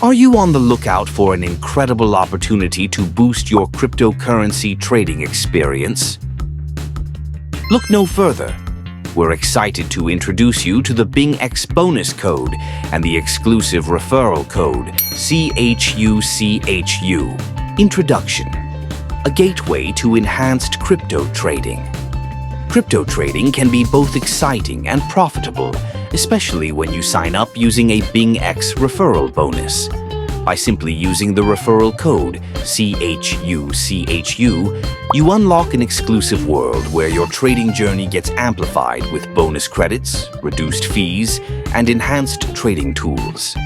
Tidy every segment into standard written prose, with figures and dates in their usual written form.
Are you on the lookout for an incredible opportunity to boost your cryptocurrency trading experience? Look no further. We're excited to introduce you to the BingX bonus code and the exclusive referral code CHUCHU. Introduction: a gateway to enhanced crypto trading. Crypto trading can be both exciting and profitable, especially when you sign up using a BingX referral bonus. By simply using the referral code CHUCHU, you unlock an exclusive world where your trading journey gets amplified with bonus credits, reduced fees, and enhanced trading tools.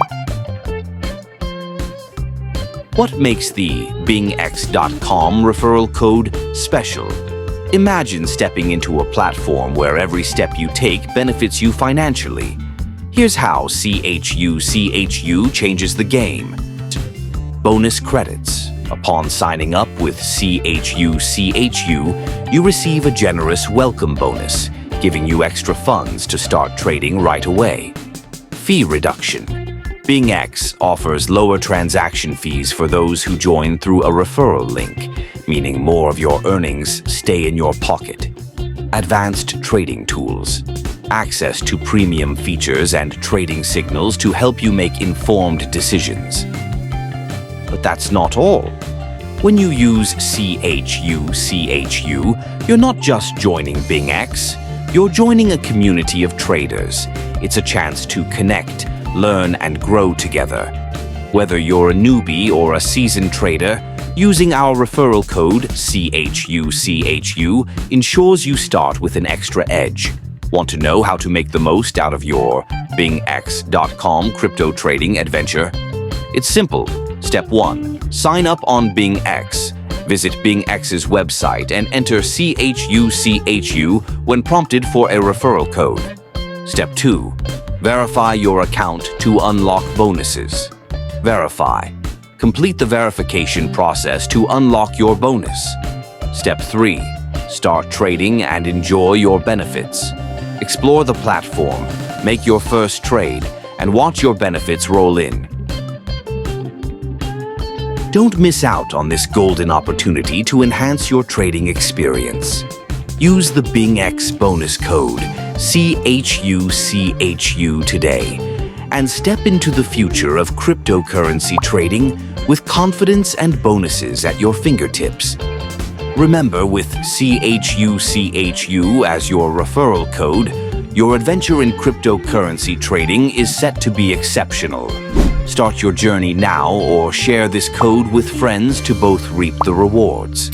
What makes the BingX.com referral code special? Imagine stepping into a platform where every step you take benefits you financially. Here's how CHUCHU changes the game. Bonus credits. Upon signing up with CHUCHU, you receive a generous welcome bonus, giving you extra funds to start trading right away. Fee reduction. BingX offers lower transaction fees for those who join through a referral link, meaning more of your earnings stay in your pocket. Advanced trading tools. Access to premium features and trading signals to help you make informed decisions. But that's not all. When you use CHUCHU, you're not just joining BingX, you're joining a community of traders. It's a chance to connect, learn, and grow together. Whether you're a newbie or a seasoned trader, using our referral code CHUCHU ensures you start with an extra edge. Want to know how to make the most out of your BingX.com crypto trading adventure? It's simple. Step 1. Sign up on BingX. Visit BingX's website and enter CHUCHU when prompted for a referral code. Step 2. Verify your account to unlock bonuses. Verify. Complete the verification process to unlock your bonus. Step 3. Start trading and enjoy your benefits. Explore the platform, make your first trade, and watch your benefits roll in. Don't miss out on this golden opportunity to enhance your trading experience. Use the BingX bonus code CHUCHU today and step into the future of cryptocurrency trading with confidence and bonuses at your fingertips. Remember, with CHUCHU as your referral code, your adventure in cryptocurrency trading is set to be exceptional. Start your journey now or share this code with friends to both reap the rewards.